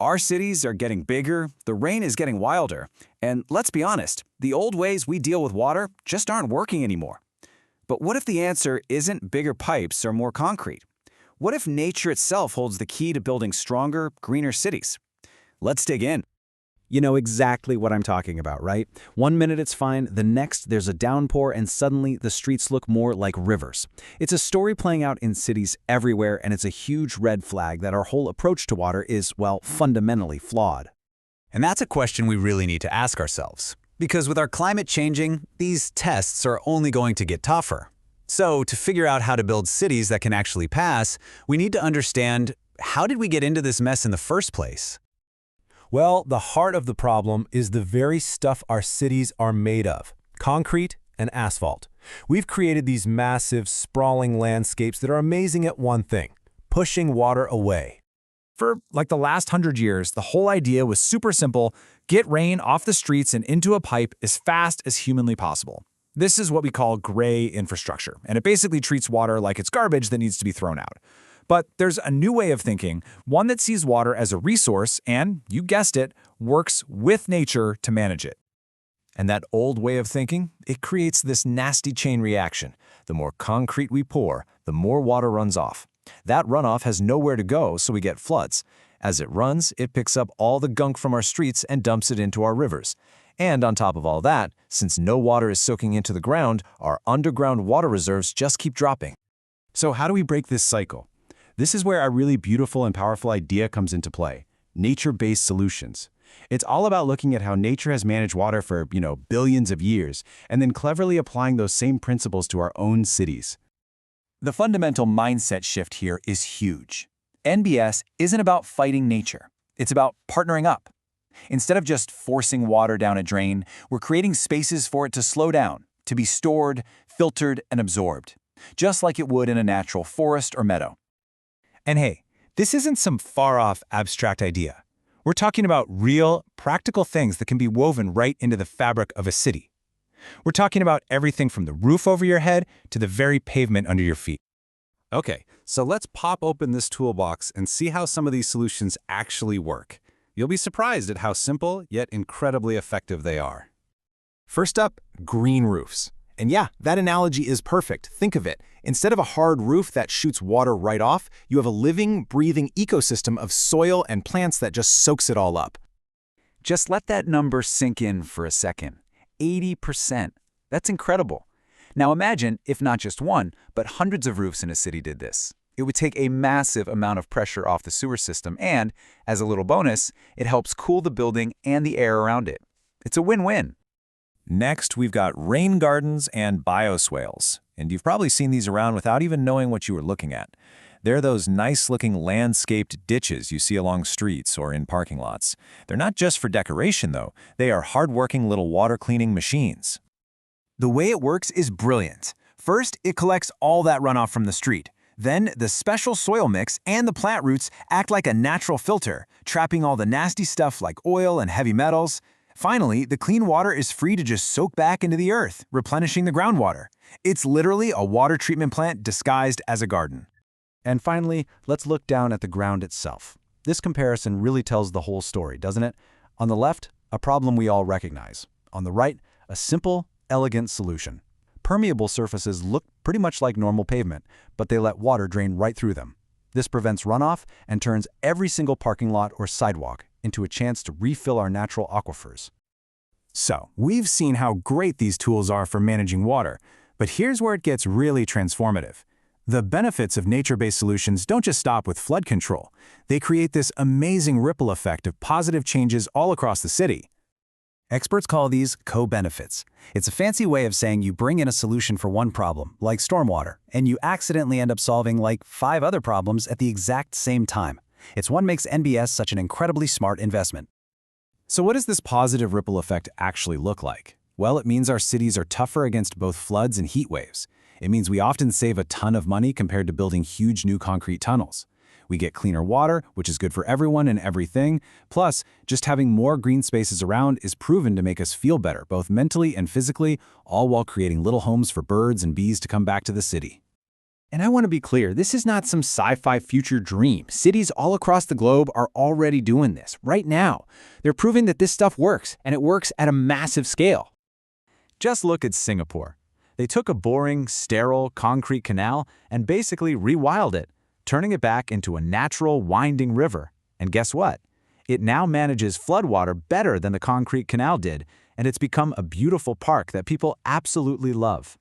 Our cities are getting bigger, the rain is getting wilder, and let's be honest, the old ways we deal with water just aren't working anymore. But what if the answer isn't bigger pipes or more concrete? What if nature itself holds the key to building stronger, greener cities? Let's dig in. You know exactly what I'm talking about, right? One minute it's fine, the next there's a downpour and suddenly the streets look more like rivers. It's a story playing out in cities everywhere, and it's a huge red flag that our whole approach to water is, well, fundamentally flawed. And that's a question we really need to ask ourselves. Because with our climate changing, these tests are only going to get tougher. So to figure out how to build cities that can actually pass, we need to understand, how did we get into this mess in the first place? Well, the heart of the problem is the very stuff our cities are made of: concrete and asphalt. We've created these massive, sprawling landscapes that are amazing at one thing: pushing water away. For like the last 100 years, the whole idea was super simple: get rain off the streets and into a pipe as fast as humanly possible. This is what we call gray infrastructure, and it basically treats water like it's garbage that needs to be thrown out. But there's a new way of thinking, one that sees water as a resource and, you guessed it, works with nature to manage it. And that old way of thinking, it creates this nasty chain reaction. The more concrete we pour, the more water runs off. That runoff has nowhere to go, so we get floods. As it runs, it picks up all the gunk from our streets and dumps it into our rivers. And on top of all that, since no water is soaking into the ground, our underground water reserves just keep dropping. So how do we break this cycle? This is where a really beautiful and powerful idea comes into play: nature-based solutions. It's all about looking at how nature has managed water for, billions of years, and then cleverly applying those same principles to our own cities. The fundamental mindset shift here is huge. NBS isn't about fighting nature. It's about partnering up. Instead of just forcing water down a drain, we're creating spaces for it to slow down, to be stored, filtered, and absorbed, just like it would in a natural forest or meadow. And hey, this isn't some far-off abstract idea. We're talking about real, practical things that can be woven right into the fabric of a city. We're talking about everything from the roof over your head to the very pavement under your feet. Okay, so let's pop open this toolbox and see how some of these solutions actually work. You'll be surprised at how simple yet incredibly effective they are. First up, green roofs. And yeah, that analogy is perfect. Think of it. Instead of a hard roof that shoots water right off, you have a living, breathing ecosystem of soil and plants that just soaks it all up. Just let that number sink in for a second. 80%. That's incredible. Now imagine if not just one, but hundreds of roofs in a city did this. It would take a massive amount of pressure off the sewer system and, as a little bonus, it helps cool the building and the air around it. It's a win-win. Next, we've got rain gardens and bioswales. And you've probably seen these around without even knowing what you were looking at. They're those nice-looking landscaped ditches you see along streets or in parking lots. They're not just for decoration, though. They are hard-working little water-cleaning machines. The way it works is brilliant. First, it collects all that runoff from the street. Then, the special soil mix and the plant roots act like a natural filter, trapping all the nasty stuff like oil and heavy metals. Finally, the clean water is free to just soak back into the earth, replenishing the groundwater. It's literally a water treatment plant disguised as a garden. And finally, let's look down at the ground itself. This comparison really tells the whole story, doesn't it? On the left, a problem we all recognize. On the right, a simple, elegant solution. Permeable surfaces look pretty much like normal pavement, but they let water drain right through them. This prevents runoff and turns every single parking lot or sidewalk into a chance to refill our natural aquifers. So, we've seen how great these tools are for managing water, but here's where it gets really transformative. The benefits of nature-based solutions don't just stop with flood control. They create this amazing ripple effect of positive changes all across the city. Experts call these co-benefits. It's a fancy way of saying you bring in a solution for one problem, like stormwater, and you accidentally end up solving like 5 other problems at the exact same time. It's what makes NBS such an incredibly smart investment. So what does this positive ripple effect actually look like? Well, it means our cities are tougher against both floods and heat waves. It means we often save a ton of money compared to building huge new concrete tunnels. We get cleaner water, which is good for everyone and everything. Plus, just having more green spaces around is proven to make us feel better, both mentally and physically, all while creating little homes for birds and bees to come back to the city. And I want to be clear, this is not some sci-fi future dream. Cities all across the globe are already doing this, right now. They're proving that this stuff works, and it works at a massive scale. Just look at Singapore. They took a boring, sterile, concrete canal and basically rewilded it, turning it back into a natural, winding river. And guess what? It now manages floodwater better than the concrete canal did, and it's become a beautiful park that people absolutely love.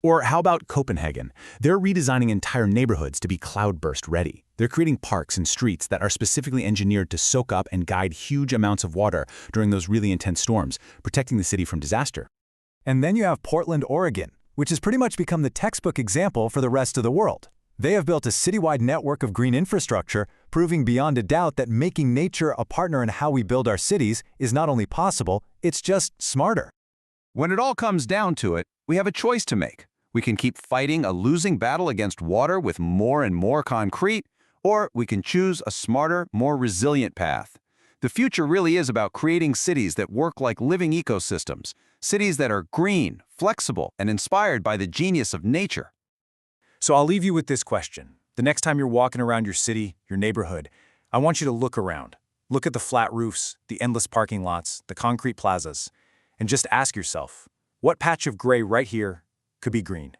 Or how about Copenhagen? They're redesigning entire neighborhoods to be cloudburst ready. They're creating parks and streets that are specifically engineered to soak up and guide huge amounts of water during those really intense storms, protecting the city from disaster. And then you have Portland, Oregon, which has pretty much become the textbook example for the rest of the world. They have built a citywide network of green infrastructure, proving beyond a doubt that making nature a partner in how we build our cities is not only possible, it's just smarter. When it all comes down to it, we have a choice to make. We can keep fighting a losing battle against water with more and more concrete, or we can choose a smarter, more resilient path. The future really is about creating cities that work like living ecosystems, cities that are green, flexible, and inspired by the genius of nature. So I'll leave you with this question. The next time you're walking around your city, your neighborhood, I want you to look around. Look at the flat roofs, the endless parking lots, the concrete plazas, and just ask yourself, what patch of gray right here could be green?